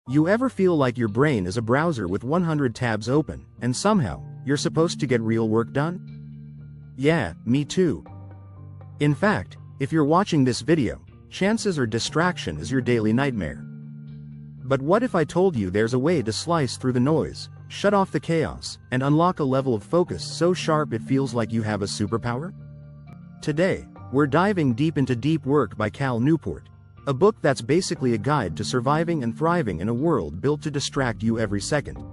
You ever feel like your brain is a browser with 100 tabs open, and somehow, you're supposed to get real work done? Yeah, me too. In fact, if you're watching this video, chances are distraction is your daily nightmare. But what if I told you there's a way to slice through the noise, shut off the chaos, and unlock a level of focus so sharp it feels like you have a superpower? Today, we're diving deep into Deep Work by Cal Newport, a book that's basically a guide to surviving and thriving in a world built to distract you every second.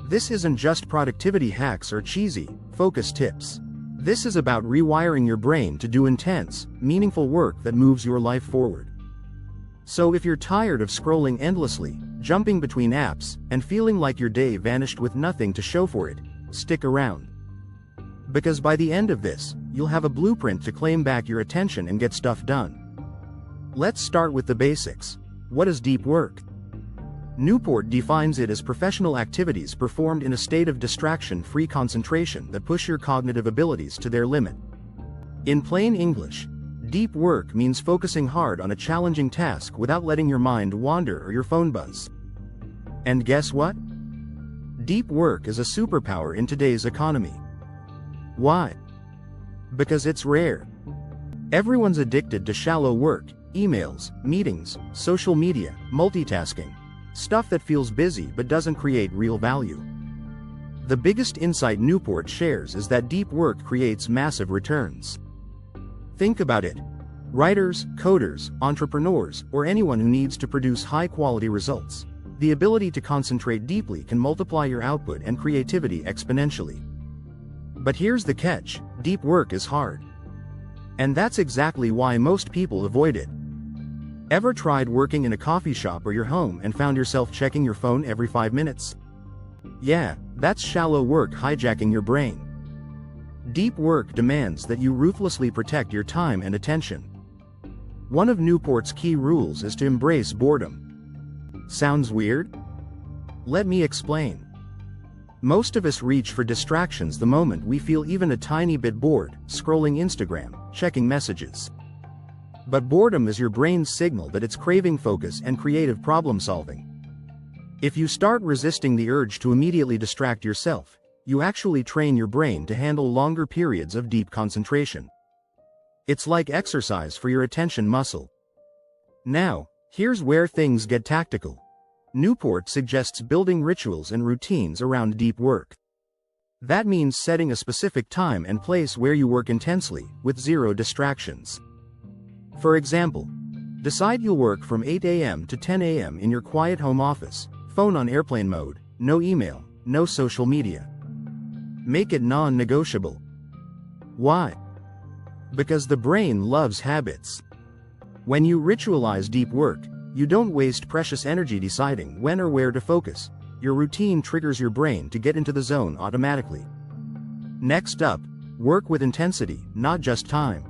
This isn't just productivity hacks or cheesy, focus tips. This is about rewiring your brain to do intense, meaningful work that moves your life forward. So if you're tired of scrolling endlessly, jumping between apps, and feeling like your day vanished with nothing to show for it, stick around. Because by the end of this, you'll have a blueprint to claim back your attention and get stuff done. Let's start with the basics. What is deep work? Newport defines it as professional activities performed in a state of distraction-free concentration that push your cognitive abilities to their limit. In plain English, deep work means focusing hard on a challenging task without letting your mind wander or your phone buzz. And guess what? Deep work is a superpower in today's economy. Why? Because it's rare. Everyone's addicted to shallow work, emails, meetings, social media, multitasking. Stuff that feels busy but doesn't create real value. The biggest insight Newport shares is that deep work creates massive returns. Think about it. Writers, coders, entrepreneurs, or anyone who needs to produce high-quality results. The ability to concentrate deeply can multiply your output and creativity exponentially. But here's the catch: deep work is hard. And that's exactly why most people avoid it. Ever tried working in a coffee shop or your home and found yourself checking your phone every 5 minutes? Yeah, that's shallow work hijacking your brain. Deep work demands that you ruthlessly protect your time and attention. One of Newport's key rules is to embrace boredom. Sounds weird? Let me explain. Most of us reach for distractions the moment we feel even a tiny bit bored, scrolling Instagram, checking messages. But boredom is your brain's signal that it's craving focus and creative problem-solving. If you start resisting the urge to immediately distract yourself, you actually train your brain to handle longer periods of deep concentration. It's like exercise for your attention muscle. Now, here's where things get tactical. Newport suggests building rituals and routines around deep work. That means setting a specific time and place where you work intensely, with zero distractions. For example, decide you'll work from 8 a.m. to 10 a.m. in your quiet home office, phone on airplane mode, no email, no social media. Make it non-negotiable. Why? Because the brain loves habits. When you ritualize deep work, you don't waste precious energy deciding when or where to focus. Your routine triggers your brain to get into the zone automatically. Next up, work with intensity, not just time.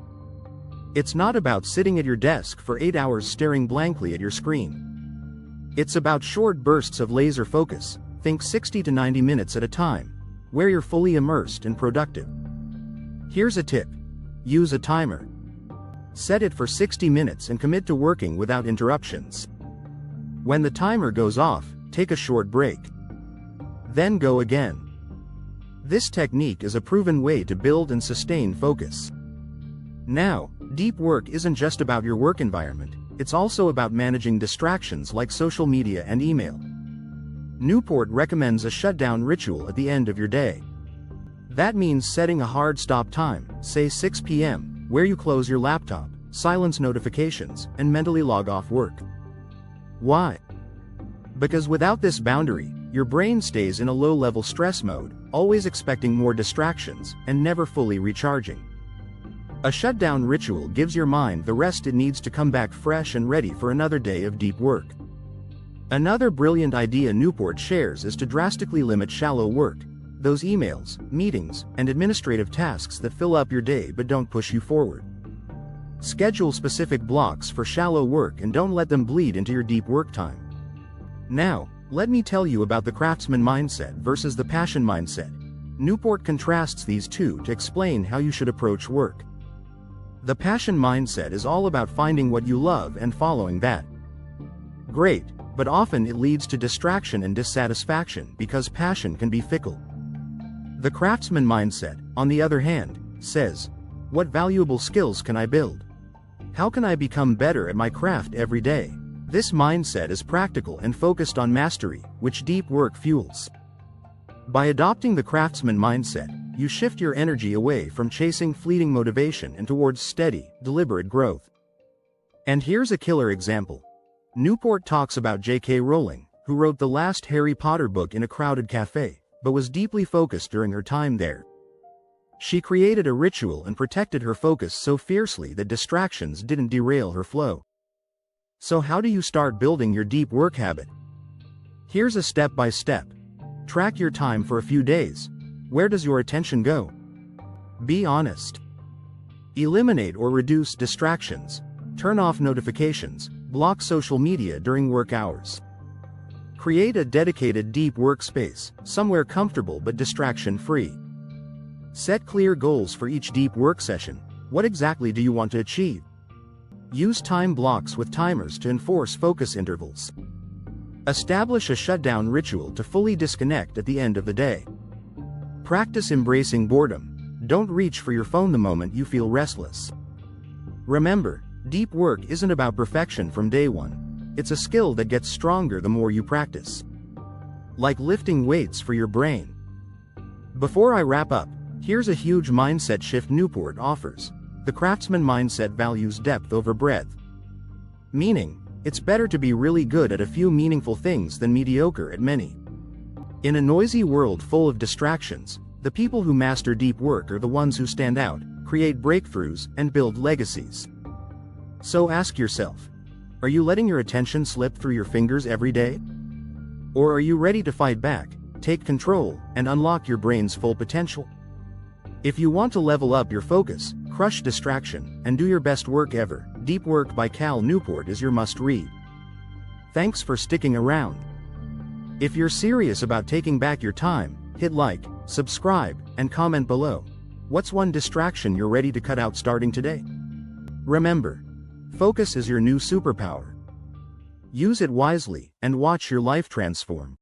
It's not about sitting at your desk for 8 hours staring blankly at your screen. It's about short bursts of laser focus, think 60 to 90 minutes at a time, where you're fully immersed and productive. Here's a tip. Use a timer. Set it for 60 minutes and commit to working without interruptions. When the timer goes off, take a short break. Then go again. This technique is a proven way to build and sustain focus. Now, deep work isn't just about your work environment, it's also about managing distractions like social media and email. Newport recommends a shutdown ritual at the end of your day. That means setting a hard stop time, say 6 p.m., where you close your laptop, silence notifications, and mentally log off work. Why? Because without this boundary, your brain stays in a low-level stress mode, always expecting more distractions, and never fully recharging. A shutdown ritual gives your mind the rest it needs to come back fresh and ready for another day of deep work. Another brilliant idea Newport shares is to drastically limit shallow work, those emails, meetings, and administrative tasks that fill up your day but don't push you forward. Schedule specific blocks for shallow work and don't let them bleed into your deep work time. Now, let me tell you about the craftsman mindset versus the passion mindset. Newport contrasts these two to explain how you should approach work. The passion mindset is all about finding what you love and following that. Great, but often it leads to distraction and dissatisfaction because passion can be fickle. The craftsman mindset, on the other hand, says, "What valuable skills can I build? How can I become better at my craft every day?" This mindset is practical and focused on mastery, which deep work fuels. By adopting the craftsman mindset, you shift your energy away from chasing fleeting motivation and towards steady, deliberate growth. And here's a killer example. Newport talks about J.K. Rowling, who wrote the last Harry Potter book in a crowded cafe, but was deeply focused during her time there. She created a ritual and protected her focus so fiercely that distractions didn't derail her flow. So how do you start building your deep work habit? Here's a step-by-step. Track your time for a few days. Where does your attention go? Be honest. Eliminate or reduce distractions. Turn off notifications. Block social media during work hours. Create a dedicated deep workspace, somewhere comfortable but distraction-free. Set clear goals for each deep work session. What exactly do you want to achieve? Use time blocks with timers to enforce focus intervals. Establish a shutdown ritual to fully disconnect at the end of the day. Practice embracing boredom. Don't reach for your phone the moment you feel restless. Remember, deep work isn't about perfection from day one. It's a skill that gets stronger the more you practice. Like lifting weights for your brain. Before I wrap up, here's a huge mindset shift Newport offers. The craftsman mindset values depth over breadth. Meaning, it's better to be really good at a few meaningful things than mediocre at many. In a noisy world full of distractions, the people who master deep work are the ones who stand out, create breakthroughs, and build legacies. So ask yourself, are you letting your attention slip through your fingers every day? Or are you ready to fight back, take control, and unlock your brain's full potential? If you want to level up your focus, crush distraction, and do your best work ever, Deep Work by Cal Newport is your must-read. Thanks for sticking around. If you're serious about taking back your time, hit like, subscribe, and comment below. What's one distraction you're ready to cut out starting today? Remember, focus is your new superpower. Use it wisely, and watch your life transform.